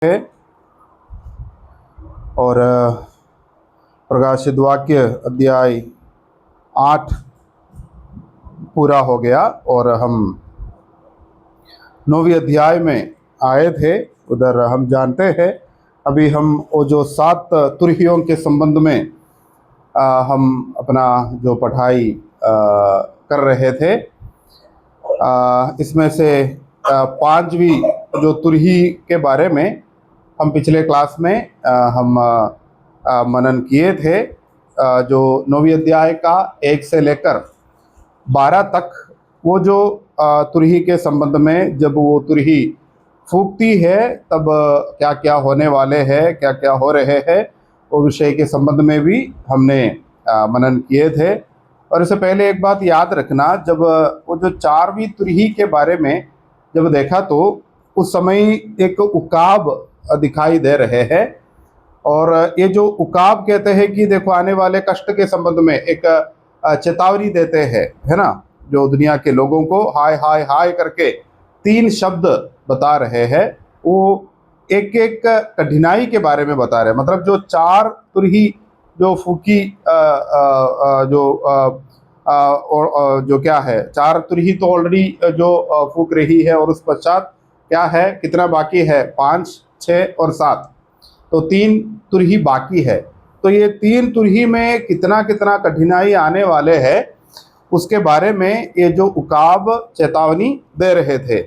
है और प्रकाशित वाक्य अध्याय 8 पूरा हो गया और हम 9वें अध्याय में आए थे। उधर हम जानते हैं अभी हम वो जो 7 तुरहियों के संबंध में हम अपना जो पढ़ाई कर रहे थे। इसमें से 5वीं जो तुरही के बारे में हम पिछले क्लास में हम मनन किए थे। जो 9वें अध्याय का 1 से लेकर 12 तक वो जो तुरही के संबंध में जब वो तुरही फूकती है तब क्या क्या होने वाले हैं, क्या क्या हो रहे हैं, वो विषय के संबंध में भी हमने मनन किए थे। और इससे पहले एक बात याद रखना, जब वो जो 4वीं तुरही के बारे में जब देखा तो उस समय एक उकाब दिखाई दे रहे हैं। और ये जो उकाब कहते हैं कि देखो आने वाले कष्ट के संबंध में एक चेतावनी देते हैं, है ना। जो दुनिया के लोगों को हाय हाय हाय करके 3 शब्द बता रहे हैं, वो एक एक कठिनाई के बारे में बता रहे हैं। मतलब जो 4 तुरही जो फूकी और जो क्या है, 4 तुरही तो ऑलरेडी जो फूक रही है और उस पश्चात क्या है, कितना बाकी है, 5, 6 और 7, तो 3 तुरही बाकी है। तो ये 3 तुरही में कितना कितना कठिनाई आने वाले हैं उसके बारे में ये जो उकाब चेतावनी दे रहे थे।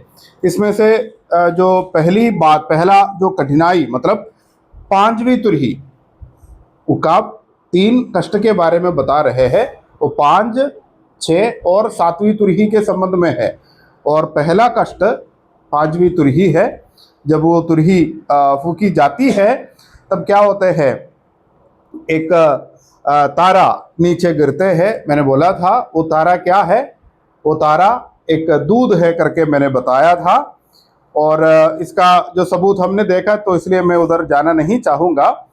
इसमें से जो पहला जो कठिनाई मतलब 5वीं तुरही, उकाब 3 कष्ट के बारे में बता रहे हैं, वो 5, 6 और 7वीं तुरही के संबंध में है। और पहला कष्ट 5वीं तुरही है। जब वो तुरही फूकी जाती है तब क्या होते हैं, एक तारा नीचे गिरते हैं। मैंने बोला था वो तारा क्या है, वो तारा एक दूध है करके मैंने बताया था। और इसका जो सबूत हमने देखा तो इसलिए मैं उधर जाना नहीं चाहूँगा।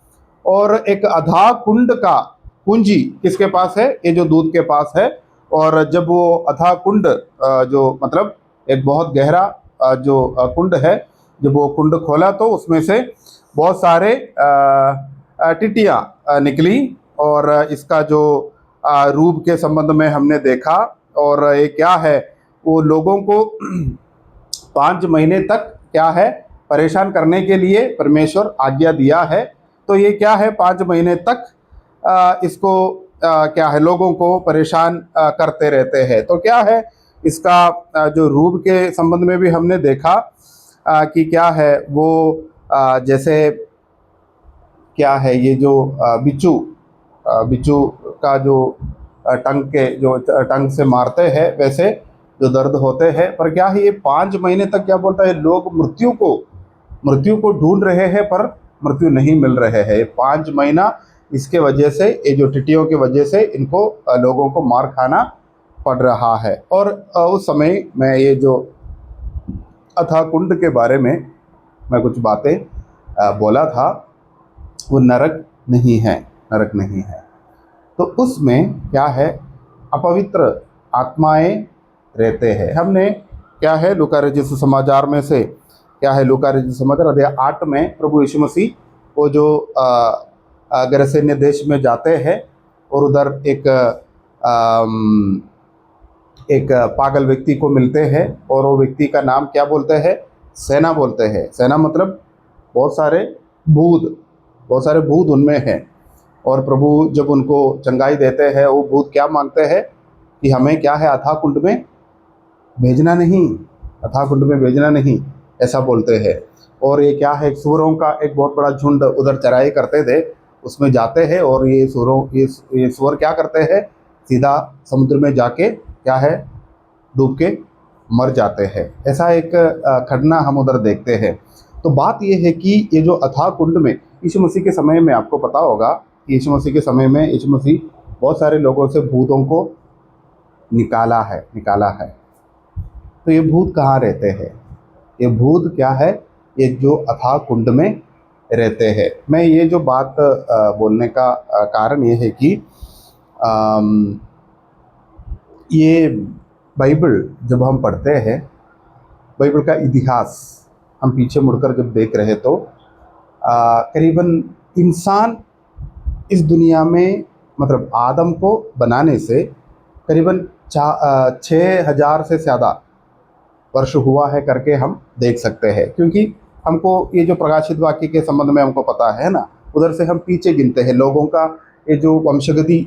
और एक अधा कुंड का कुंजी किसके पास है, ये जो दूध के पास है। और जब वो अथा कुंड जो मतलब एक बहुत गहरा जो कुंड है, जब वो कुंड खोला तो उसमें से बहुत सारे टिटियाँ निकली। और इसका जो रूप के संबंध में हमने देखा। और ये क्या है, वो लोगों को 5 महीने तक क्या है परेशान करने के लिए परमेश्वर आज्ञा दिया है। तो ये क्या है, 5 महीने तक इसको क्या है, लोगों को परेशान करते रहते हैं। तो क्या है इसका जो रूप के संबंध में भी हमने देखा कि क्या है वो जैसे क्या है, ये जो बिच्छू का जो टंग से मारते हैं वैसे जो दर्द होते हैं। पर क्या है, ये 5 महीने तक क्या बोलता है, लोग मृत्यु को ढूंढ रहे हैं पर मृत्यु नहीं मिल रहे हैं। 5 महीना इसके वजह से, ये जो टिटियों की वजह से इनको लोगों को मार खाना पड़ रहा है। और उस समय मैं ये जो अथा कुंड के बारे में मैं कुछ बातें बोला था, वो नरक नहीं है, नरक नहीं है। तो उसमें क्या है, अपवित्र आत्माएं रहते हैं। हमने क्या है लूका रचित सुसमाचार में से क्या है, लूका रचित सुसमाचार अध्याय 8 में प्रभु यीशु मसीह वो जो गरसेन्य देश में जाते हैं और उधर एक पागल व्यक्ति को मिलते हैं। और वो व्यक्ति का नाम क्या बोलते हैं, सेना बोलते हैं। सेना मतलब बहुत सारे भूत उनमें हैं। और प्रभु जब उनको चंगाई देते हैं, वो भूत क्या मांगते हैं कि हमें क्या है, अथाह कुंड में भेजना नहीं, अथाह कुंड में भेजना नहीं, ऐसा बोलते हैं। और ये क्या है, सूअरों का एक बहुत बड़ा झुंड उधर चराई करते थे, उसमें जाते हैं। और ये सूअर क्या करते हैं, सीधा समुद्र में जाके क्या है डूब के मर जाते हैं। ऐसा एक घटना हम उधर देखते हैं। तो बात ये है कि ये जो अथाह कुंड में यीशु मसीह के समय में, आपको पता होगा कि यीशु मसीह के समय में यीशु मसीह बहुत सारे लोगों से भूतों को निकाला है। तो ये भूत कहाँ रहते हैं, ये भूत क्या है, ये जो अथाह कुंड में रहते हैं। मैं ये जो बात बोलने का कारण ये है कि ये बाइबल जब हम पढ़ते हैं, बाइबल का इतिहास हम पीछे मुड़कर जब देख रहे तो करीबन इंसान इस दुनिया में मतलब आदम को बनाने से करीबन 6,000 से ज़्यादा वर्ष हुआ है करके हम देख सकते हैं, क्योंकि हमको ये जो प्रकाशित वाक्य के संबंध में हमको पता है ना, उधर से हम पीछे गिनते हैं लोगों का, ये जो वंशगति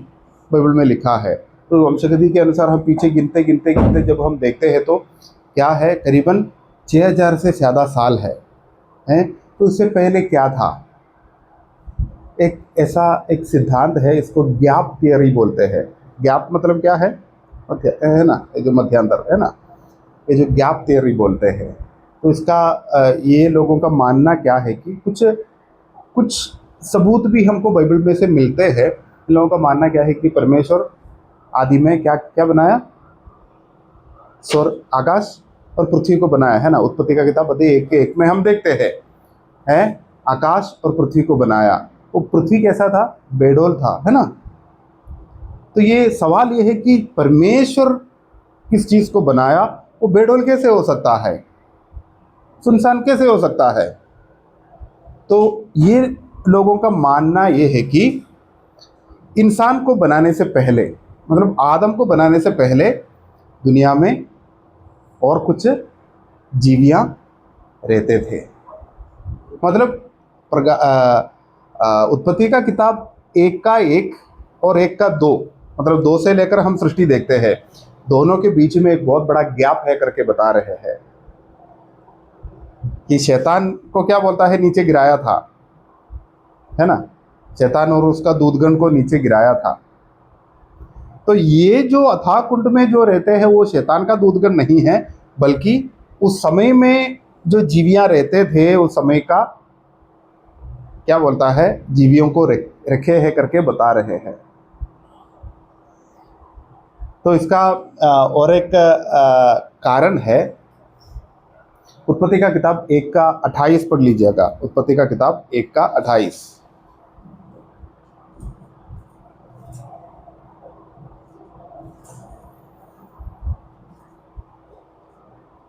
बाइबल में लिखा है, तो वंशगति के अनुसार हम पीछे गिनते गिनते गिनते जब हम देखते हैं तो क्या है, करीबन 6,000 से ज़्यादा साल है हैं। तो इससे पहले क्या था, एक ऐसा एक सिद्धांत है, इसको गैप थियरी बोलते हैं। गैप मतलब क्या है है ना, ये जो मध्यांतर है ना, ये जो गैप थियरी बोलते हैं। तो इसका ये लोगों का मानना क्या है कि कुछ कुछ सबूत भी हमको बाइबल में से मिलते हैं। इन लोगों का मानना क्या है कि परमेश्वर आदि में क्या क्या बनाया, स्वर्ग आकाश और पृथ्वी को बनाया है ना। उत्पत्ति का किताब अध्याय 1 के 1 में हम देखते हैं आकाश और पृथ्वी को बनाया। वो पृथ्वी कैसा था, बेडोल था, है ना। तो ये सवाल ये है कि परमेश्वर किस चीज़ को बनाया, वो बेडोल कैसे हो सकता है, सुनसान कैसे हो सकता है। तो ये लोगों का मानना ये है कि इंसान को बनाने से पहले, मतलब आदम को बनाने से पहले दुनिया में और कुछ जीवियाँ रहते थे। मतलब उत्पत्ति का किताब 1 का 1 और 1 का 2, मतलब 2 से लेकर हम सृष्टि देखते हैं, दोनों के बीच में एक बहुत बड़ा गैप है करके बता रहे हैं कि शैतान को क्या बोलता है, नीचे गिराया था, है ना। शैतान और उसका दूतगण को नीचे गिराया था। तो ये जो अथाह कुंड में जो रहते हैं वो शैतान का दूतगण नहीं है, बल्कि उस समय में जो जीवियाँ रहते थे उस समय का क्या बोलता है, जीवियों को रखे हैं करके बता रहे हैं। तो इसका और एक कारण है, उत्पत्ति का किताब 1 का 28 पढ़ लीजिएगा। उत्पत्ति का किताब 1 का 28।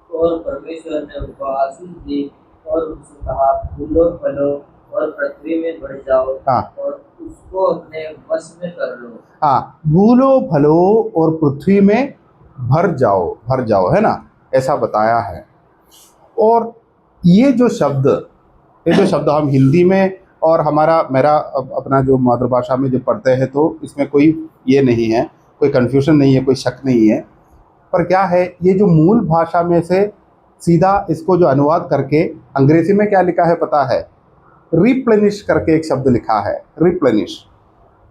और परमेश्वर ने उनको आशीष दी और उनसे कहा, फूलो फलो और पृथ्वी में बढ़ जाओ और उसको अपने वश में कर लो। हाँ, भूलो फलो और पृथ्वी में भर जाओ, है ना, ऐसा बताया है। और ये जो शब्द हम हिंदी में और मेरा अपना जो मातृभाषा में जब पढ़ते हैं तो इसमें कोई ये नहीं है, कोई कन्फ्यूजन नहीं है, कोई शक नहीं है। पर क्या है, ये जो मूल भाषा में से सीधा इसको जो अनुवाद करके अंग्रेजी में क्या लिखा है पता है, रिप्लेनिश करके एक शब्द लिखा है,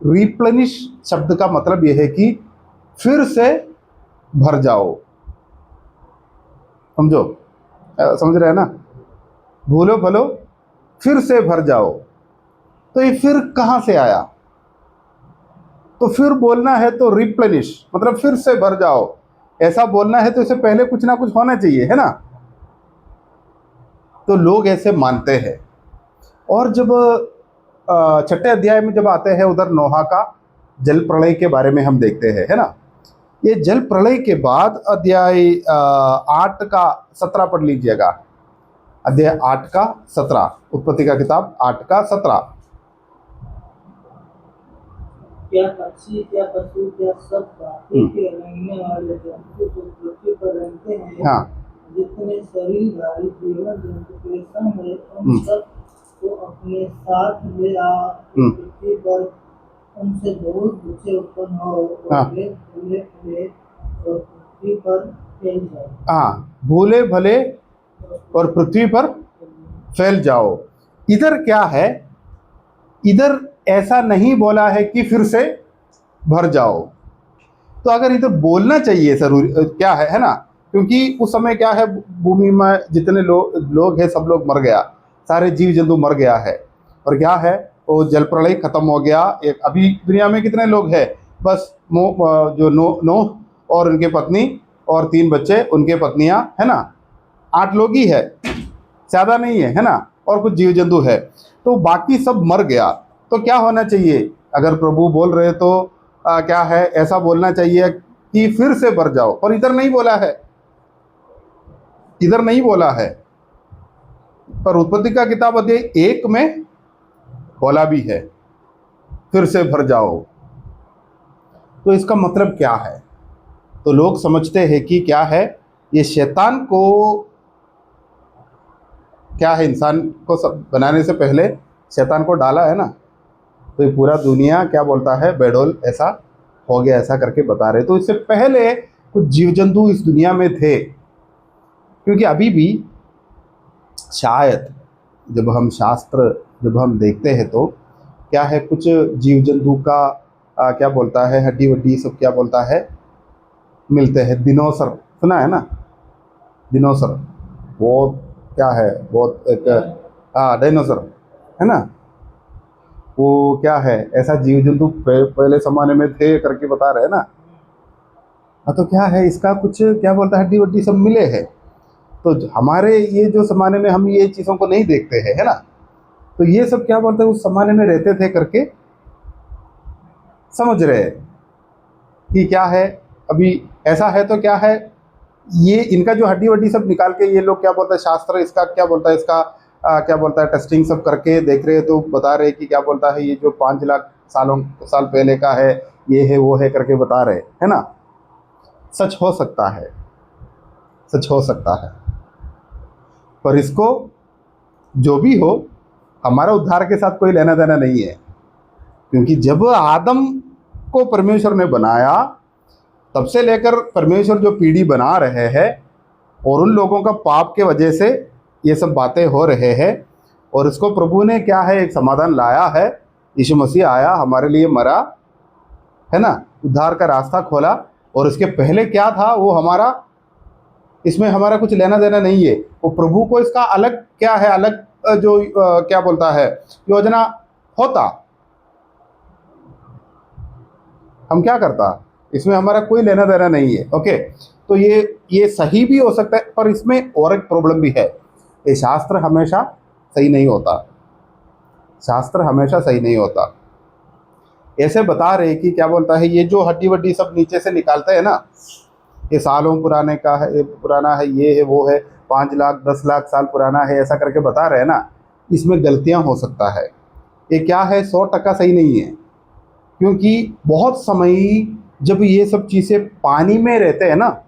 रिप्लेनिश शब्द का मतलब यह है कि फिर से भर जाओ। समझ रहे हैं ना, भूलो भलो फिर से भर जाओ। तो ये फिर कहाँ से आया, तो फिर बोलना है तो रिप्लेनिश मतलब फिर से भर जाओ, ऐसा बोलना है तो इससे पहले कुछ ना कुछ होना चाहिए, है ना। तो लोग ऐसे मानते हैं। और जब 6ठे अध्याय में जब आते हैं उधर नोहा का जल प्रलय के बारे में हम देखते हैं, है ना। ये जल प्रलय के बाद अध्याय 8 का 17 पढ़ लीजिएगा। अध्याय 8 का 17, उत्पत्ति का किताब 8 का 17। क्या पक्षी, क्या पशु, क्या सब पानी के रेंगने वाले जंतु जो पृथ्वी पर रहते हैं, हाँ, जितने शरीरधारी जीवन जंतु के संग है, उन सब को अपने साथ ले आ। पृथ्वी पर उनसे बहुत बच्चे उत्पन्न हो और वे भूले भले और पृथ्वी पर फैल जाओ। हाँ, भूले भले और पृथ्वी पर फैल जाओ। इधर क्या है, इधर ऐसा नहीं बोला है कि फिर से भर जाओ। तो अगर इधर बोलना चाहिए जरूरी क्या है ना, क्योंकि उस समय क्या है, भूमि में जितने लोग हैं सब लोग मर गया, सारे जीव जंतु मर गया है। और क्या है, वो जल प्रलय खत्म हो गया। एक अभी दुनिया में कितने लोग हैं, बस जो नोह और उनके पत्नी और 3 बच्चे, उनके पत्नियां, है ना, 8 लोग ही है, ज़्यादा नहीं है ना। और कुछ जीव जंतु है, तो बाकी सब मर गया। तो क्या होना चाहिए, अगर प्रभु बोल रहे तो क्या है, ऐसा बोलना चाहिए कि फिर से भर जाओ। और इधर नहीं बोला है, इधर नहीं बोला है। पर उत्पत्ति का किताब अध्याय 1 में खोला भी है, फिर से भर जाओ। तो इसका मतलब क्या है? तो लोग समझते हैं कि क्या है, ये शैतान को, क्या है, इंसान को सब बनाने से पहले शैतान को डाला है ना, तो ये पूरा दुनिया क्या बोलता है, बेडोल ऐसा हो गया, ऐसा करके बता रहे। तो इससे पहले कुछ जीव जंतु इस दुनिया में थे, क्योंकि अभी भी शायद जब हम देखते हैं तो क्या है, कुछ जीव जंतु का क्या बोलता है, हड्डी वड्डी सब क्या बोलता है मिलते हैं। दिनोसर सुना है ना, दिनोसर, वो क्या है, बहुत एक डायनासोर है ना, वो क्या है, ऐसा जीव जंतु पहले ज़माने में थे करके बता रहे हैं ना। हाँ, तो क्या है, इसका कुछ क्या बोलता है, हड्डी वड्डी सब मिले हैं। तो हमारे ये जो ज़माने में हम ये चीज़ों को नहीं देखते हैं, है ना, तो ये सब क्या बोलते हैं उस ज़माने में रहते थे करके समझ रहे हैं कि क्या है। अभी ऐसा है तो क्या है, ये इनका जो हड्डी वड्डी सब निकाल के ये लोग क्या बोलता है, शास्त्र इसका क्या बोलता है, इसका क्या बोलता है, टेस्टिंग सब करके देख रहे हैं, तो बता रहे कि क्या बोलता है, ये जो 5 लाख साल पहले का है, ये है वो है करके बता रहे है ना। सच हो सकता है, सच हो सकता है, पर इसको जो भी हो, हमारा उद्धार के साथ कोई लेना देना नहीं है। क्योंकि जब आदम को परमेश्वर ने बनाया, तब से लेकर परमेश्वर जो पीढ़ी बना रहे हैं, और उन लोगों का पाप के वजह से ये सब बातें हो रहे हैं, और इसको प्रभु ने क्या है, एक समाधान लाया है। यीशु मसीह आया, हमारे लिए मरा, है ना, उद्धार का रास्ता खोला, और उसके पहले क्या था वो हमारा, इसमें हमारा कुछ लेना देना नहीं है। वो प्रभु को इसका अलग क्या है, अलग जो क्या बोलता है योजना होता, हम क्या करता, इसमें हमारा कोई लेना देना नहीं है। ओके, तो ये सही भी हो सकता है, पर इसमें और एक प्रॉब्लम भी है, ये शास्त्र हमेशा सही नहीं होता, शास्त्र हमेशा सही नहीं होता। ऐसे बता रहे कि क्या बोलता है, ये जो हड्डी वड्डी सब नीचे से निकालते हैं ना, ये सालों पुराने का है, ये पुराना है, ये है वो है, 5 लाख 10 लाख साल पुराना है, ऐसा करके बता रहे हैं ना, इसमें गलतियां हो सकता है। ये क्या है, 100% सही नहीं है। क्योंकि बहुत समय जब ये सब चीज़ें पानी में रहते हैं ना,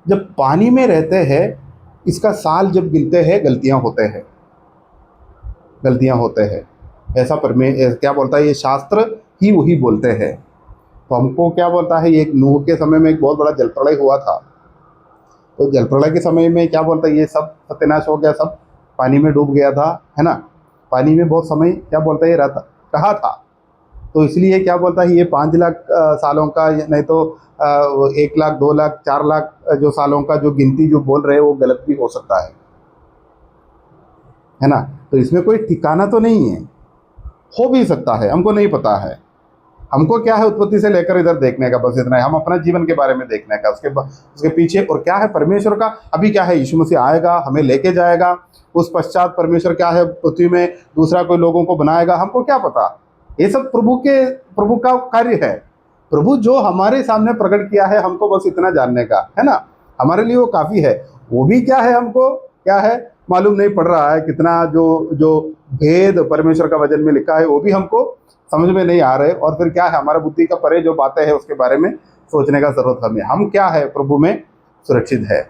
जब पानी में रहते हैं, इसका साल जब गिनते हैं, गलतियां होते हैं, गलतियां होते हैं। ऐसा क्या बोलता है, ये शास्त्र ही वही बोलते हैं। तो हमको क्या बोलता है, एक नूह के समय में एक बहुत बड़ा जल प्रलय हुआ था, तो जल प्रलय के समय में क्या बोलता है, ये सब सत्यानाश हो गया, सब पानी में डूब गया था, है ना, पानी में बहुत समय क्या बोलता है ये रहा था। तो इसलिए क्या बोलता है, ये 5 लाख सालों का, नहीं तो 1 लाख 2 लाख 4 लाख जो सालों का जो गिनती जो बोल रहे हैं, वो गलत भी हो सकता है ना। तो इसमें कोई ठिकाना तो नहीं है, हो भी सकता है, हमको नहीं पता है। हमको क्या है, उत्पत्ति से लेकर इधर देखने का बस इतना है, हम अपना जीवन के बारे में देखने का, उसके पीछे और क्या है परमेश्वर का। अभी क्या है, यीशु मसीह आएगा, हमें लेके जाएगा, उस पश्चात परमेश्वर क्या है, पृथ्वी में दूसरा कोई लोगों को बनाएगा, हमको क्या पता। ये सब प्रभु का कार्य है। प्रभु जो हमारे सामने प्रकट किया है, हमको बस इतना जानने का है ना, हमारे लिए वो काफ़ी है। वो भी क्या है, हमको क्या है मालूम नहीं पड़ रहा है, कितना जो भेद परमेश्वर का वचन में लिखा है वो भी हमको समझ में नहीं आ रहे। और फिर क्या है, हमारा बुद्धि का परे जो बातें हैं उसके बारे में सोचने का ज़रूरत हमें। हम क्या है, प्रभु में सुरक्षित है,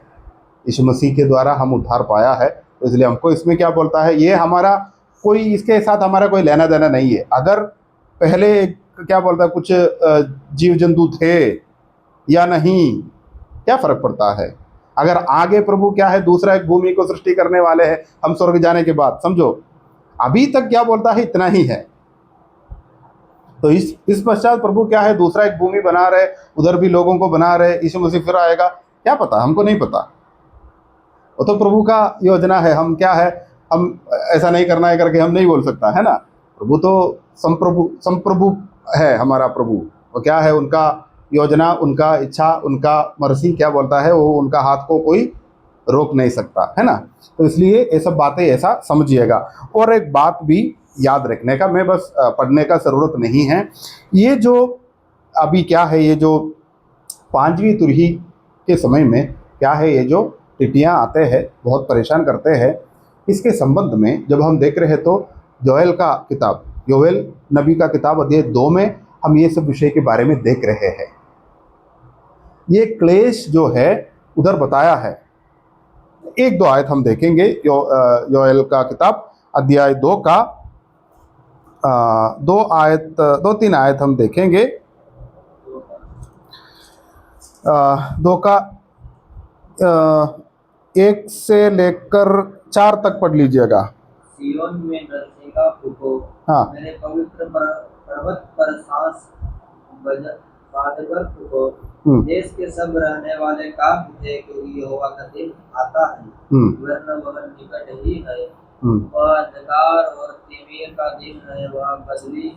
यीशु मसीह के द्वारा हम उद्धार पाया है। तो इसलिए हमको इसमें क्या बोलता है, ये हमारा कोई, इसके साथ हमारा कोई लेना देना नहीं है। अगर पहले क्या बोलता है कुछ जीव जंतु थे या नहीं, क्या फ़र्क पड़ता है। अगर आगे प्रभु क्या है, दूसरा एक भूमि को सृष्टि करने वाले हैं हम स्वर्ग जाने के बाद, समझो अभी तक क्या बोलता है, इतना ही है। तो इस पश्चात प्रभु क्या है, दूसरा एक भूमि बना रहे, उधर भी लोगों को बना रहे, यीशु मसीह फिर आएगा, क्या पता, हमको नहीं पता। वो तो प्रभु का योजना है। हम क्या है, हम ऐसा नहीं करना है करके हम नहीं बोल सकता, है ना। प्रभु तो संप्रभु है, हमारा प्रभु। वो क्या है, उनका योजना, उनका इच्छा, उनका मर्जी क्या बोलता है, वो उनका हाथ को कोई रोक नहीं सकता, है ना। तो इसलिए ये सब बातें ऐसा समझिएगा। और एक बात भी याद रखने का, मैं बस पढ़ने का ज़रूरत नहीं है। ये जो अभी क्या है, ये जो 5वीं तुरही के समय में क्या है, ये जो टिड्डियाँ आते हैं, बहुत परेशान करते हैं। इसके संबंध में जब हम देख रहे हैं तो जोएल का किताब, योएल नबी का किताब अध्याय 2 में हम ये सब विषय के बारे में देख रहे हैं। ये क्लेश जो है उधर बताया है। एक दो आयत हम देखेंगे, योएल का किताब अध्याय 2 का 2-3 आयत हम देखेंगे। 2 का 1 से लेकर 4 तक पढ़ लीजिएगा। सिय्योन में नरसिंगा फूको, हाँ। मेरे पवित्र पर्वत पर सांस बादकर फूको। देश के सब रहने वाले कांप उठे, क्योंकि यहोवा का दिन आता है, वरना वह निकट ही है। वह अंधकार और तिमिर का दिन है, वह बदली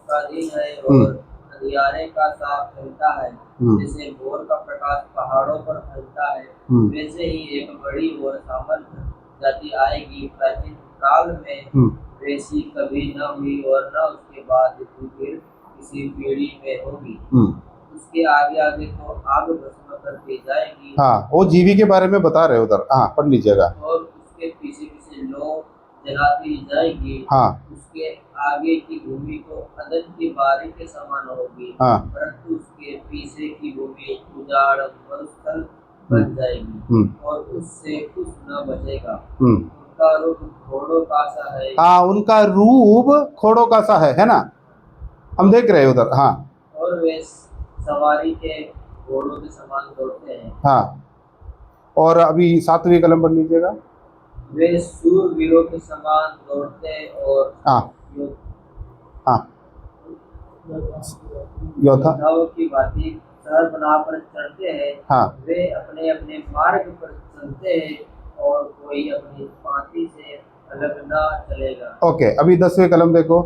का दिन है और अंधियारे का सा फैलता है। जैसे भोर का प्रकाश पहाड़ों पर फैलता है, वैसे ही एक बड़ी और सामर्थ जाति आएगी। प्राचीन काल में वैसी कभी न हुई और न उसके बाद फिर किसी पीढ़ी में होगी। उसके आगे आगे तो आग भस्म करती जाएगी। हाँ, वो जीवी के बारे में बता रहे उधर। हाँ, पढ़ लीजिएगा। और उसके पीछे पीछे लौ जलाती जाएगी। हाँ। उसके आगे की भूमि तो अदन की बारी के समान होगी। हाँ। परंतु उसके पीछे की भूमि उजाड़ मरुस्थल बन जाएगी और उससे कुछ न बचेगा। उनका रूप घोड़ों का सा है। हाँ, उनका रूप घोड़ों का सा है ना, हम देख रहे हैं उधर। हाँ। और वे सवारी के घोड़ों के समान दौड़ते हैं। हाँ, और अभी 7वीं कलम पढ़ लीजिएगा। वे शूरवीरों के समान दौड़ते और हाँ। हाँ, योद्धाओं की भांति शहर बना पर चढ़ते हैं। हाँ। वे अपने अपने मार्ग पर चलते हैं और कोई अपनी पांति से अलग ना चलेगा। ओके, अभी 10वीं कलम देखो।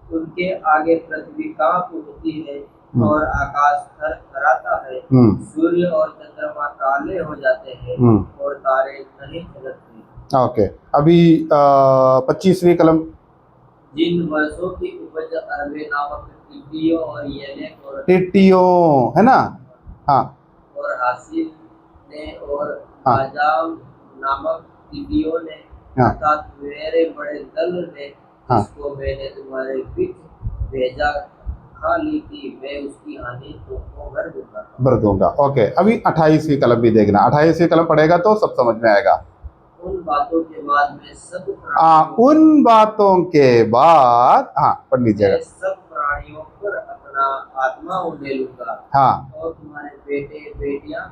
उनके आगे पृथ्वी कांप उठती है और आकाश थरथराता है। सूर्य और चंद्रमा काले हो जाते हैं और तारे नहीं झलकते। ओके, अभी 25वीं कलम। जिन वर्षों की उपज अरबे नामक टिड्डियों और येलेक और टिड्डियों है ना। हाँ। और हासिल ने और आजाम नामक टिड्डियों ने, अर्थात मेरे बड़े दल ने, जिसको मैंने तुम्हारे बीच भेजा खा ली थी, मैं उसकी हानि तुमको भर दूंगा। ओके, अभी 28वीं कलम भी देखना। 28वीं कलम पढ़ेगा तो सब समझ में आएगा। उन बातों के बाद मैं सब उन बातों के बाद, हाँ पढ़ लीजिएगा। सब प्राणियों पर अपना आत्मा उड़ने लूंगा। हाँ। और तुम्हारे बेटे बेटियां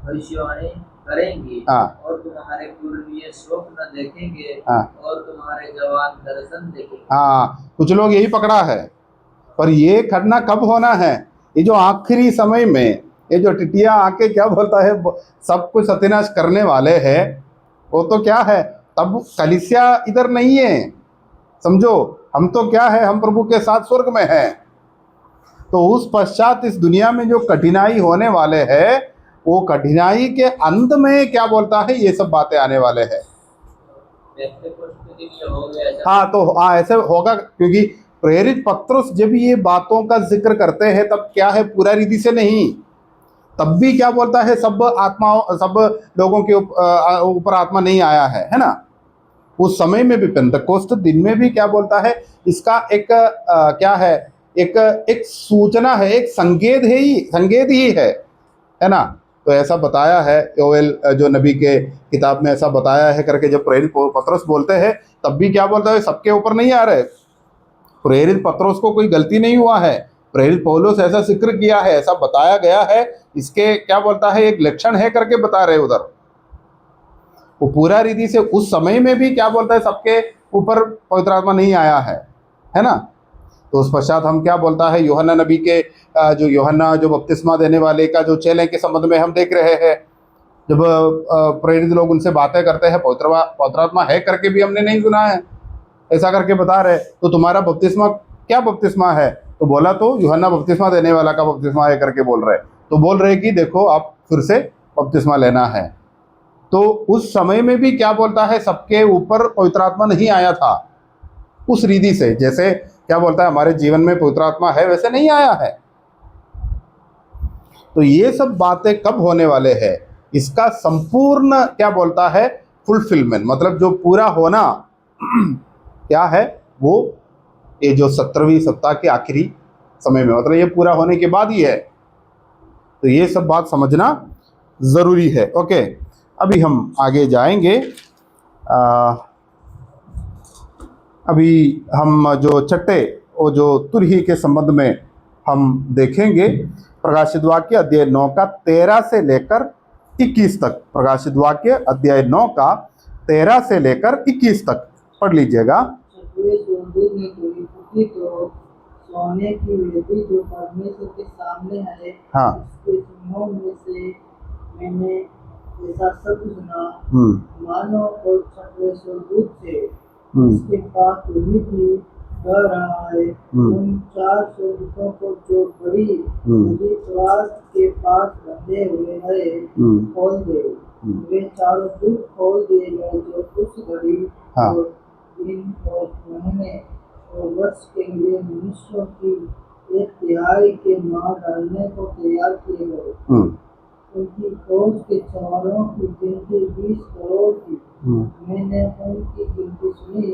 भविष्यवाणी करेंगी। हाँ। और तुम्हारे पूर्वीय स्वप्न देखेंगे। हाँ। और तुम्हारे जवान दर्शन देखेंगे। हाँ, कुछ लोग यही पकड़ा है, पर ये घटना कब होना है? ये जो आखिरी समय में ये जो टिटिया आके क्या बोलता है, सब कुछ सत्यानाश करने वाले हैं, वो तो क्या है, तब कलीसिया इधर नहीं है, समझो। हम तो क्या है, हम प्रभु के साथ स्वर्ग में हैं। तो उस पश्चात इस दुनिया में जो कठिनाई होने वाले है, वो कठिनाई के अंत में क्या बोलता है, ये सब बातें आने वाले हैं। हाँ, तो हाँ ऐसे होगा, क्योंकि प्रेरित पत्रुस जब ये बातों का जिक्र करते हैं तब क्या है, पूरा रीति से नहीं, तब भी क्या बोलता है, सब आत्माओं, सब लोगों के ऊपर आत्मा नहीं आया है ना। उस समय में भी, पेंतकोस्त दिन में भी क्या बोलता है, इसका एक क्या है, एक सूचना है, एक संकेत ही है ना। तो ऐसा बताया है योएल जो नबी के किताब में ऐसा बताया है करके, जब प्रेरित पत्रुस बोलते हैं तब भी क्या बोलता है, सबके ऊपर नहीं आ रहे। प्रेरित पत्रुस को कोई गलती नहीं हुआ है, प्रेरित पौलुस ऐसा जिक्र किया है, ऐसा बताया गया है, इसके क्या बोलता है, एक लक्षण है करके बता रहे उधर। वो पूरा रीति से उस समय में भी क्या बोलता है, सबके ऊपर पवित्र आत्मा नहीं आया है ना। तो उस पश्चात हम क्या बोलता है, यूहन्ना नबी के जो यूहन्ना जो बपतिस्मा देने वाले का जो चेले के संबंध में हम देख रहे हैं, जब प्रेरित लोग उनसे बातें करते हैं, पवित्र आत्मा है करके भी हमने नहीं सुना है, ऐसा करके बता रहे। तो तुम्हारा बपतिस्मा क्या बपतिस्मा है, तो बोला तो यूहन्ना बपतिस्मा देने वाला का बपतिस्मा है करके बोल रहे। तो बोल रहे कि देखो आप फिर से बपतिस्मा लेना है। तो उस समय में भी क्या बोलता है, सबके ऊपर पवित्र आत्मा नहीं आया था उस रीति से, जैसे क्या बोलता है हमारे जीवन में पवित्र आत्मा है वैसे नहीं आया है। तो ये सब बातें कब होने वाले हैं, इसका संपूर्ण क्या बोलता है फुलफिलमेंट, मतलब जो पूरा होना क्या है वो ये जो 17वीं सप्ताह के आखिरी समय में, मतलब ये पूरा होने के बाद ही है। तो ये सब बात समझना ज़रूरी है। ओके, अभी हम आगे जाएंगे। अभी हम जो छठे वो जो तुरही के संबंध में हम देखेंगे, प्रकाशित वाक्य अध्याय 9 का 13 से लेकर 21 तक। प्रकाशित वाक्य अध्याय 9 का 13 से लेकर 21 तक पढ़ लीजिएगा। छठवें स्वर्गदूत ने तुरही फूंकी तो सोने की वेदी जो परमेश्वर के सामने है, हाँ। उसके सिंहों में से मैंने ऐसा शब्द सुना, मानो और छठवें स्वर्गदूत से जिसके पास तुरही थी कह रहा है, उन 4 स्वर्गदूतों को जो बड़ी नदी फुरात के पास बंधे हुए हैं खोल दे। वे चारों दूत खोल दिए गए जो उस घड़ी और दिन और महीने और वर्ष के लिए मनुष्यों की 1/3 के मार डालने को तैयार किए गए। उनकी फौज के सवारों की गिनती 20 करोड़ थी। मैंने उनकी गिनती सुनी।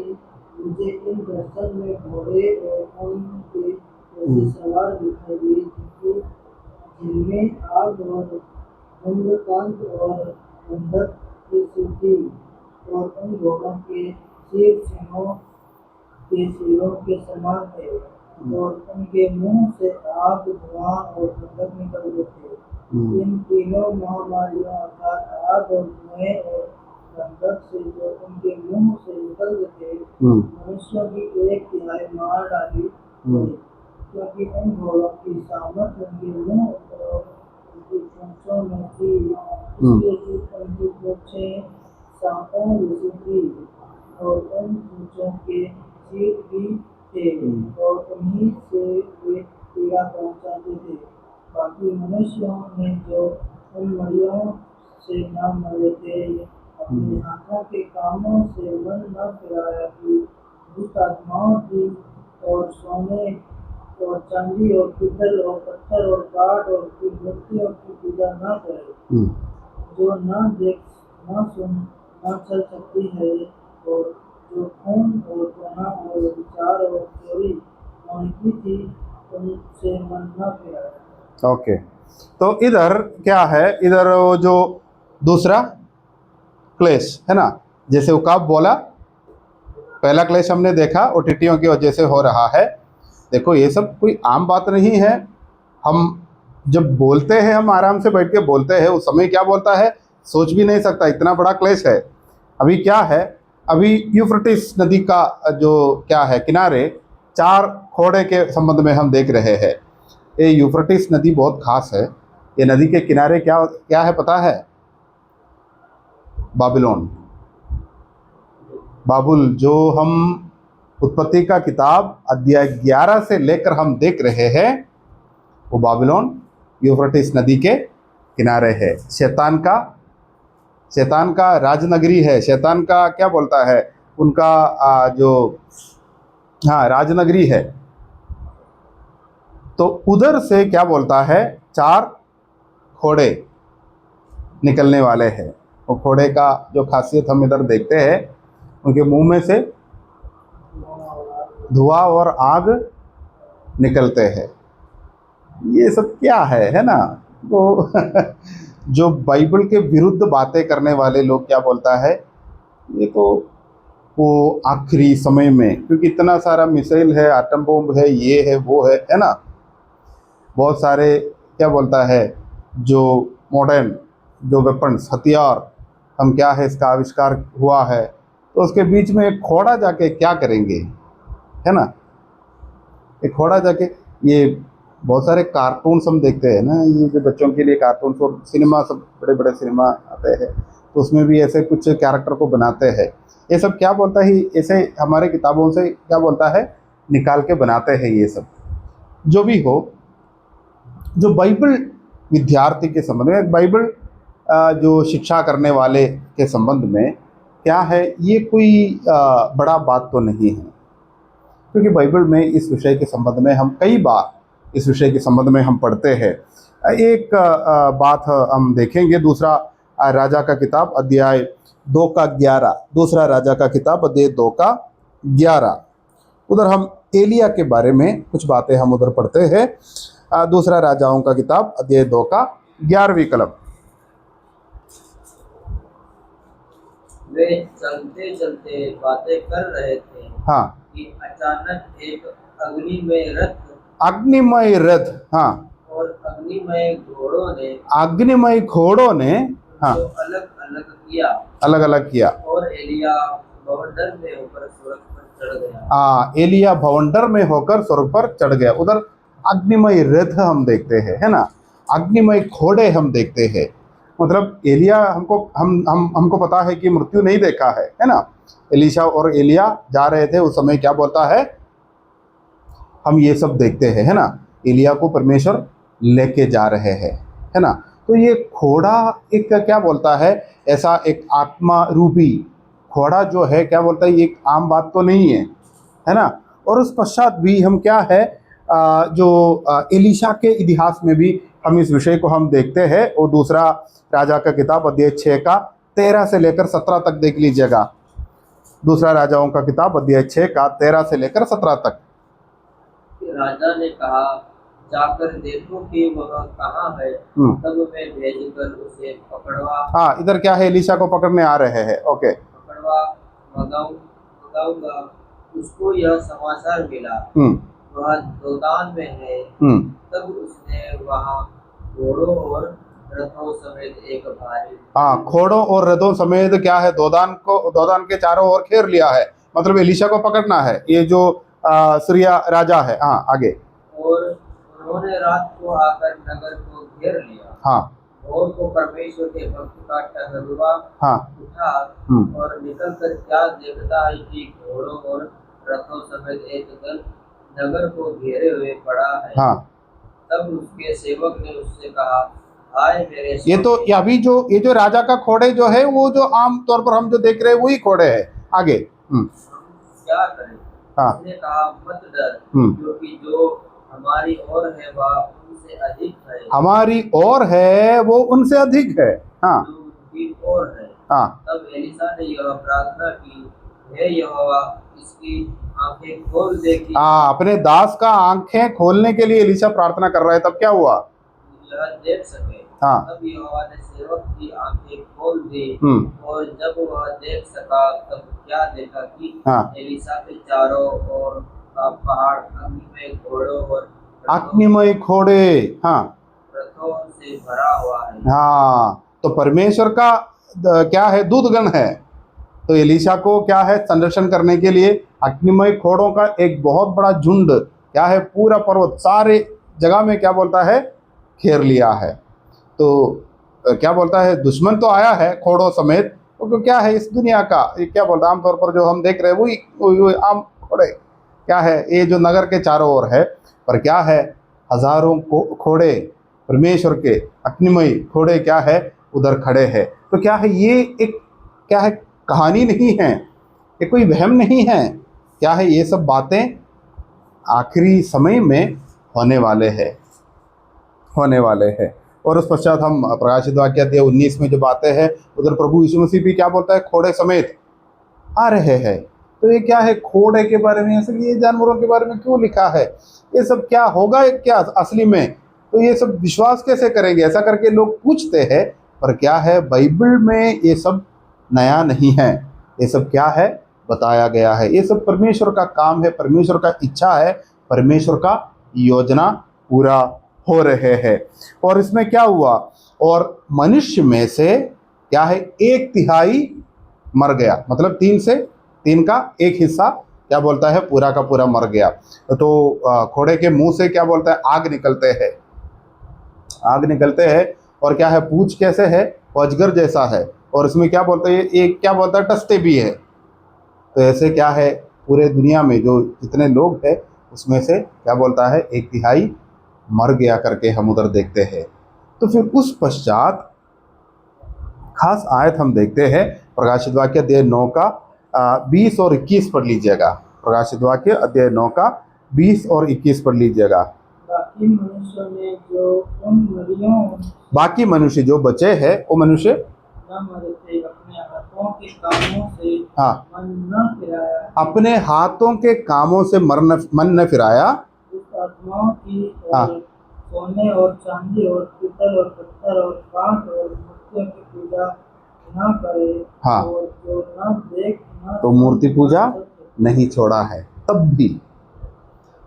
मुझे इन दर्शन में घोड़े और उनके ऐसे सवार दिखाई दिए जिनमें आग और धूम्रकांत और गंधक की सुर्खी, और उन घोड़ों के सिर सिंहों के सिरों के समान थे, और उनके मुंह से आग, धुआं और गंधक निकल रहे थे। इन तीनों महामारियों अर्थात आग और धुएं और गंधक से जो उनके मुंह से निकल रहे थे, मनुष्यों की 1/3 मार डाली गई, क्योंकि उन घोड़ों की सामर्थ उनके मुंह और उनकी पूंछों में थी, इसलिए कि उनकी पूंछें सांपों जैसी थी और उन पूंछों के चीर भी थे, और उन्हीं से वे पीड़ा पहुंचाते थे। बाकी मनुष्यों ने जो उन मड़ियों से न मरे थे, अपने हाथों के कामों से मन न फिराया कि दुष्ट आत्माओं की और सोने और चांदी और पीतल और पत्थर और काठ और मूर्तियों की पूजा न करे, जो न देख न सुन न चल सकती है, और जो खून और गुनाह और विचार और चोरी होने की थी, उनसे मन न फिराया। ओके, तो इधर क्या है, इधर वो जो दूसरा क्लेश है ना, जैसे वो कब बोला, पहला क्लेश हमने देखा वो टिड्डियों की वजह से हो रहा है। देखो ये सब कोई आम बात नहीं है। हम जब बोलते हैं, हम आराम से बैठ के बोलते हैं, उस समय क्या बोलता है सोच भी नहीं सकता, इतना बड़ा क्लेश है। अभी क्या है, अभी यूफ्रेटिस नदी का जो क्या है किनारे 4 खोड़े के संबंध में हम देख रहे हैं। ये यूफ्रेटिस नदी बहुत खास है। ये नदी के किनारे क्या क्या है पता है? बाबिलोन, बाबुल, जो हम उत्पत्ति का किताब अध्याय 11 से लेकर हम देख रहे हैं, वो बाबिलोन यूफ्रेटिस नदी के किनारे है। शैतान का राजनगरी है। शैतान का क्या बोलता है, उनका जो राजनगरी है। तो उधर से क्या बोलता है, 4 घोड़े निकलने वाले हैं। वो घोड़े का जो खासियत हम इधर देखते हैं, उनके मुंह में से धुआं और आग निकलते हैं। ये सब क्या है ना। तो जो बाइबल के विरुद्ध बातें करने वाले लोग क्या बोलता है, ये तो वो आखिरी समय में, क्योंकि इतना सारा मिसाइल है, आटम बम है, ये है वो है ना, बहुत सारे क्या बोलता है जो मॉडर्न जो वेपन्स हथियार हम क्या है इसका आविष्कार हुआ है, तो उसके बीच में एक घोड़ा जाके क्या करेंगे, है ना। एक घोड़ा जाके, ये बहुत सारे कार्टून्स हम देखते हैं ना, ये जो बच्चों के लिए कार्टून्स और सिनेमा, सब बड़े बड़े सिनेमा आते हैं, तो उसमें भी ऐसे कुछ कैरेक्टर को बनाते हैं। ये सब क्या बोलता है, ऐसे हमारे किताबों से क्या बोलता है निकाल के बनाते हैं। ये सब जो भी हो, जो बाइबल विद्यार्थी के संबंध में, बाइबल जो शिक्षा करने वाले के संबंध में क्या है, ये कोई बड़ा बात तो नहीं है, क्योंकि बाइबल में इस विषय के संबंध में हम कई बार इस विषय के संबंध में हम पढ़ते हैं। एक बात हम देखेंगे, दूसरा राजा का किताब अध्याय 2 का 11, दूसरा राजा का किताब अध्याय 2 का 11। उधर हम एलिया के बारे में कुछ बातें हम उधर पढ़ते हैं। दूसरा राजाओं का किताब अध्याय 2 का 11वीं कलम। वे चलते चलते बातें कर रहे थे हाँ, कि अचानक एक अग्निमय रथ, हाँ, और अग्निमय घोड़ों ने अग्निमय घोड़ों ने, हाँ, जो अलग अलग अलग किया और एलिया बवंडर में होकर स्वर्ग पर चढ़ गया। हाँ, एलिया भवंडर में होकर स्वर्ग पर चढ़ गया। उधर अग्निमय रथ हम देखते हैं, है ना, अग्निमय घोड़े हम देखते हैं। मतलब एलिया हमको पता है कि मृत्यु नहीं देखा है ना। एलिशा और एलिया जा रहे थे, उस समय क्या बोलता है, हम ये सब देखते हैं, है ना। एलिया को परमेश्वर लेके जा रहे हैं, है ना। तो ये घोड़ा एक क्या बोलता है, ऐसा एक आत्मा रूपी घोड़ा जो है, क्या बोलता है, ये एक आम बात तो नहीं है ना। और उस पश्चात भी हम क्या है, एलिशा के इतिहास में भी हम इस विषय को हम देखते हैं। और दूसरा राजा का किताब अध्याय 6 का 13 से लेकर 17 तक देख लीजिएगा। दूसरा राजाओं का किताब अध्याय 6 का 13 से लेकर 17 तक। राजा ने कहा, जाकर देखो कि वह कहाँ है, तब मैं भेजकर उसे पकड़वा, हाँ, इधर क्या है, एलिशा को पकड़ने आ रहे हैं। ओके, पकड़वा मंगाऊंगा। उसको यह समाचार मिला, वह दोदान में है। तब उसने वहाँ घोड़ों और रथों समेत एक भारी, हाँ, घोड़ों और रथों समेत क्या है, दोदान के चारों ओर घेर लिया है। मतलब एलिशा को पकड़ना है, ये जो सीरिया राजा है। हाँ, आगे। और उन्होंने रात को आकर नगर को घेर लिया। हाँ, और को परमेश्वर के भक्त का टहलुआ हाँ, उठा और निकल कर क्या देखता है कि घोड़ों और रथों समेत एक दल नगर को घेरे हुए पड़ा है। हाँ, तब उसके सेवक ने उससे कहा, हाय मेरे ये तो ये जो राजा का घोड़े जो है, वो जो आम तौर पर हम जो देख रहे हैं वही घोड़े है। आगे। हम क्या करें? हाँ, उसने कहा, मत डर, क्योंकि जो हमारी ओर है वह उनसे अधिक है। हमारी ओर है वो उनसे अधिक है। हाँ, जो उनकी ओर है। हाँ, तब एलिशा ने यह प्रार्थना की, हे यहोवा, इसकी आंखें खोल दे कि हाँ, अपने दास का आंखें खोलने के लिए एलिशा प्रार्थना कर रहा है। तब क्या हुआ, यह देख सके। हाँ, तब यहोवा ने सेवक की आंखें खोल दी, और जब वह देख सका तब क्या देखा कि हाँ, एलिशा के चारों ओर का पहाड़ अग्निमय घोड़ों और अग्निमय घोड़े, हाँ, रथों से भरा हुआ है। हाँ, तो परमेश्वर का क्या है, दूतगण है। तो एलिशा को क्या है, संरक्षण करने के लिए अग्निमय घोड़ों का एक बहुत बड़ा झुंड क्या है, पूरा पर्वत सारे जगह में क्या बोलता है, घेर लिया है। तो क्या बोलता है, दुश्मन तो आया है घोड़ों समेत, तो क्या है इस दुनिया का, ये क्या बोलता है, आमतौर पर जो हम देख रहे हैं वही आम घोड़े क्या है, ये जो नगर के चारों ओर है। पर क्या है, हजारों घोड़े परमेश्वर के अग्निमय घोड़े क्या है, उधर खड़े हैं। तो क्या है, ये एक क्या है, कहानी नहीं है, ये कोई वहम नहीं है। क्या है, ये सब बातें आखिरी समय में होने वाले हैं। और उस पश्चात हम प्रकाशित वाक्य अध्याय 19 में जो बातें हैं, उधर प्रभु यीशु मसीह भी क्या बोलता है, घोड़े समेत आ रहे हैं। तो ये क्या है, घोड़े के बारे में, असल ये जानवरों के बारे में क्यों लिखा है, ये सब क्या होगा क्या असली में, तो ये सब विश्वास कैसे करेंगे, ऐसा करके लोग पूछते हैं। पर क्या है, बाइबल में ये सब नया नहीं है, ये सब क्या है, बताया गया है। ये सब परमेश्वर का काम है, परमेश्वर का इच्छा है, परमेश्वर का योजना पूरा हो रहे हैं। और इसमें क्या हुआ, और मनुष्य में से क्या है, 1/3 मर गया। मतलब 3 का 1 हिस्सा क्या बोलता है, पूरा का पूरा मर गया। तो घोड़े के मुंह से क्या बोलता है, आग निकलते हैं। और क्या है, पूंछ कैसे है, अजगर जैसा है। और इसमें क्या बोलते हैं, एक क्या बोलता है, टसते भी है। तो ऐसे क्या है, पूरे दुनिया में जो जितने लोग हैं उसमें से क्या बोलता है, 1/3 मर गया करके हम उधर देखते हैं। तो फिर उस पश्चात खास आयत हम देखते हैं, प्रकाशित वाक्य अध्याय 9 का 20 और 21 पढ़ लीजिएगा। प्रकाशित वाक्य अध्याय 9 का 20 और 21 पढ़ लीजिएगा। बाकी मनुष्य जो बचे हैं वो मनुष्य न मरे थे, अपने हाथों हाथों के कामों से हाँ, मन न फिराया, अपने हाथों के कामों से मन न फिराया, उस आत्माओं की हाँ, और सोने और चांदी और पीतल और पत्थर और काठ और मूर्तियों की पूजा न करे, हाँ, और जो न देख न तो मूर्ति पूजा नहीं छोड़ा है। तब भी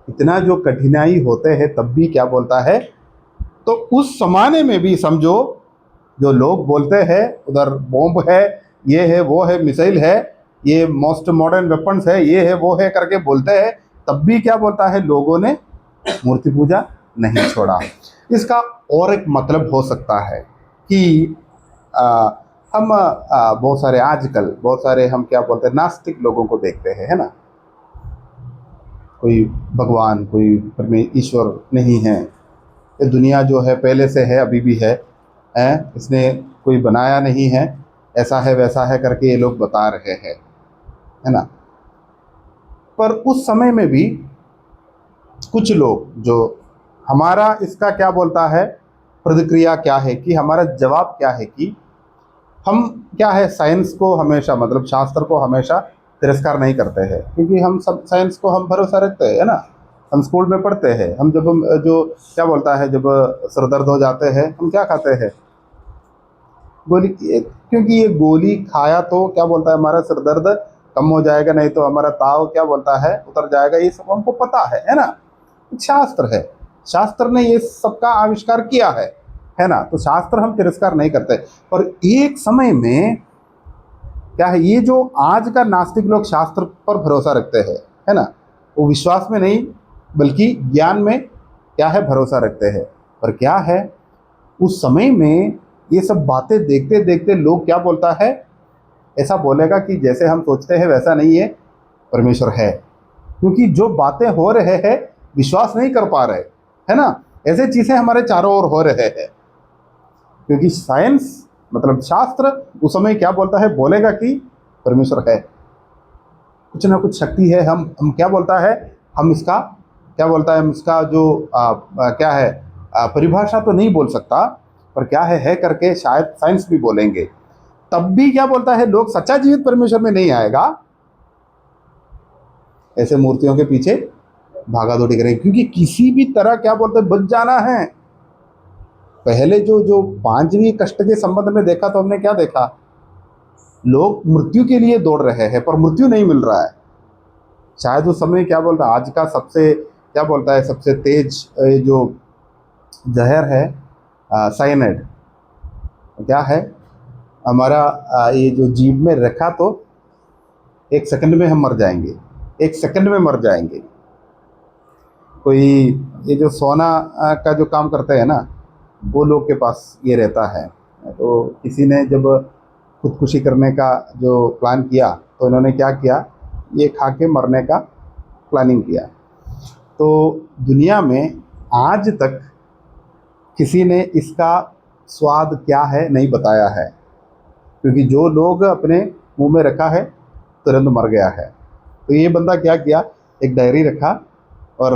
इतना जो कठिनाई होते हैं तब भी क्या बोलता है, तो उस जमाने में भी समझो, जो लोग बोलते हैं उधर बॉम्ब है, ये है, वो है, मिसाइल है, ये मोस्ट मॉडर्न वेपन्स है, ये है, वो है करके बोलते हैं, तब भी क्या बोलता है, लोगों ने मूर्ति पूजा नहीं छोड़ा। इसका और एक मतलब हो सकता है कि हम बहुत सारे आजकल बहुत सारे हम क्या बोलते हैं, नास्तिक लोगों को देखते हैं, है ना। कोई भगवान, कोई ईश्वर नहीं है, ये दुनिया जो है पहले से है, अभी भी है, इसने कोई बनाया नहीं है, ऐसा है वैसा है करके ये लोग बता रहे हैं, है ना। पर उस समय में भी कुछ लोग जो हमारा इसका क्या बोलता है, प्रतिक्रिया क्या है, कि हमारा जवाब क्या है, कि हम क्या है, साइंस को हमेशा, मतलब शास्त्र को हमेशा तिरस्कार नहीं करते हैं, क्योंकि हम सब साइंस को हम भरोसा रखते हैं, ना। हम स्कूल में पढ़ते हैं, हम जब हम जो क्या बोलता है, जब सर दर्द हो जाते हैं हम क्या खाते हैं, गोली, क्योंकि ये गोली खाया तो क्या बोलता है, हमारा सर दर्द कम हो जाएगा, नहीं तो हमारा ताव क्या बोलता है उतर जाएगा, ये सब हमको पता है ना। शास्त्र है, शास्त्र ने ये सबका आविष्कार किया है ना। तो शास्त्र हम तिरस्कार नहीं करते। पर एक समय में क्या है, ये जो आज का नास्तिक लोग शास्त्र पर भरोसा रखते हैं, है ना, वो विश्वास में नहीं बल्कि ज्ञान में क्या है, भरोसा रखते हैं। पर क्या है, उस समय में ये सब बातें देखते देखते लोग क्या बोलता है, ऐसा बोलेगा कि जैसे हम सोचते हैं वैसा नहीं है, परमेश्वर है। क्योंकि जो बातें हो रहे हैं विश्वास नहीं कर पा रहे, है ना। ऐसे चीज़ें हमारे चारों ओर हो रहे हैं, क्योंकि साइंस मतलब शास्त्र उस समय क्या बोलता है, बोलेगा कि परमेश्वर है, कुछ ना कुछ शक्ति है। हम क्या बोलता है, हम इसका क्या बोलता है, हम इसका जो क्या है, परिभाषा तो नहीं बोल सकता, पर क्या है करके शायद साइंस भी बोलेंगे। तब भी क्या बोलता है, लोग सच्चा जीवित परमेश्वर में नहीं आएगा, ऐसे मूर्तियों के पीछे भागा दौड़ी करेंगे, क्योंकि किसी भी तरह क्या बोलते हैं, बच जाना है। पहले जो पांचवी कष्ट के संबंध में देखा तो हमने क्या देखा, लोग मृत्यु के लिए दौड़ रहे हैं पर मृत्यु नहीं मिल रहा है। शायद उस समय क्या बोलता है, आज का सबसे क्या बोलता है, सबसे तेज जो जहर है साइनाइड, क्या है, हमारा ये जो जीभ में रखा तो 1 सेकंड में हम मर जाएंगे, 1 सेकंड में मर जाएंगे। कोई ये जो सोना का जो काम करते हैं ना, वो लोग के पास ये रहता है। तो किसी ने जब खुदकुशी करने का जो प्लान किया तो इन्होंने क्या किया, ये खा के मरने का प्लानिंग किया। तो दुनिया में आज तक किसी ने इसका स्वाद क्या है नहीं बताया है, क्योंकि जो लोग अपने मुंह में रखा है तुरंत मर गया है। तो ये बंदा क्या किया, एक डायरी रखा और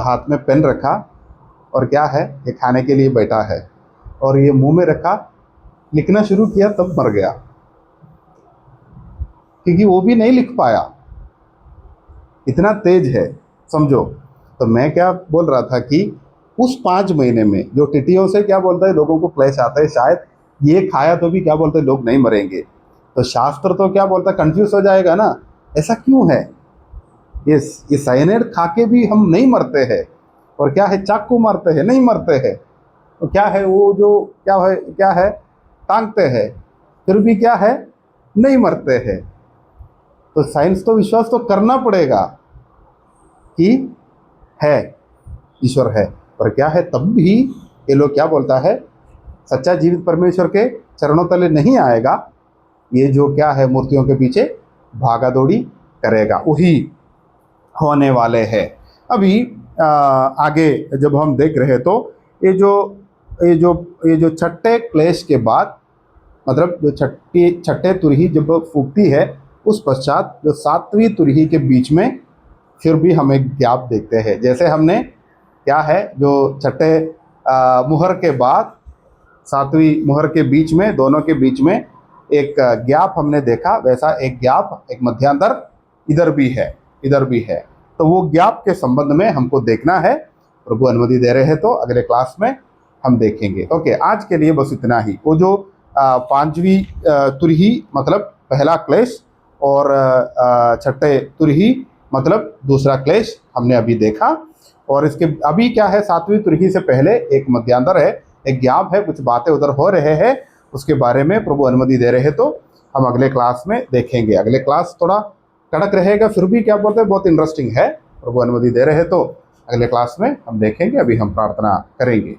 हाथ में पेन रखा, और क्या है, ये खाने के लिए बैठा है और ये मुंह में रखा, लिखना शुरू किया, तब मर गया, क्योंकि वो भी नहीं लिख पाया, इतना तेज है, समझो। तो मैं क्या बोल रहा था कि उस 5 महीने में जो टिड्डियों से क्या बोलता है लोगों को क्लेश आता है, शायद ये खाया तो भी क्या बोलते हैं लोग नहीं मरेंगे। तो शास्त्र तो क्या बोलता है, कंफ्यूज हो जाएगा ना, ऐसा क्यों है, ये साइनाइड खा के भी हम नहीं मरते हैं, और क्या है, चाकू मारते हैं नहीं मरते हैं, तो क्या है, वो जो क्या है टांगते हैं फिर भी क्या है, नहीं मरते हैं। तो साइंस तो विश्वास तो करना पड़ेगा कि है, ईश्वर है। पर क्या है, तब भी ये लोग क्या बोलता है, सच्चा जीवित परमेश्वर के चरणों तले नहीं आएगा, ये जो क्या है मूर्तियों के पीछे भागा दौड़ी करेगा, वही होने वाले हैं। अभी आगे जब हम देख रहे तो ये जो छठे क्लेश के बाद, मतलब जो छठे तुरही जब फूकती है, उस पश्चात जो 7वीं तुरही के बीच में फिर भी हम एक गैप देखते हैं। जैसे हमने क्या है, जो छठे मुहर के बाद 7वीं मुहर के बीच में, दोनों के बीच में एक गैप हमने देखा, वैसा एक गैप, एक मध्यांतर इधर भी है, इधर भी है। तो वो गैप के संबंध में हमको देखना है। प्रभु अनुमति दे रहे हैं तो अगले क्लास में हम देखेंगे। ओके, आज के लिए बस इतना ही। वो जो पांचवी तुरही मतलब पहला क्लेश और छठे तुरही मतलब दूसरा क्लेश हमने अभी देखा। और इसके अभी क्या है, सातवीं तुरही से पहले एक मध्यांतर है, एक गैप है, कुछ बातें उधर हो रहे हैं, उसके बारे में प्रभु अनुमति दे रहे हैं तो हम अगले क्लास में देखेंगे। अगले क्लास थोड़ा कड़क रहेगा, फिर भी क्या बोलते हैं बहुत इंटरेस्टिंग है। प्रभु अनुमति दे रहे हैं तो अगले क्लास में हम देखेंगे। अभी हम प्रार्थना करेंगे।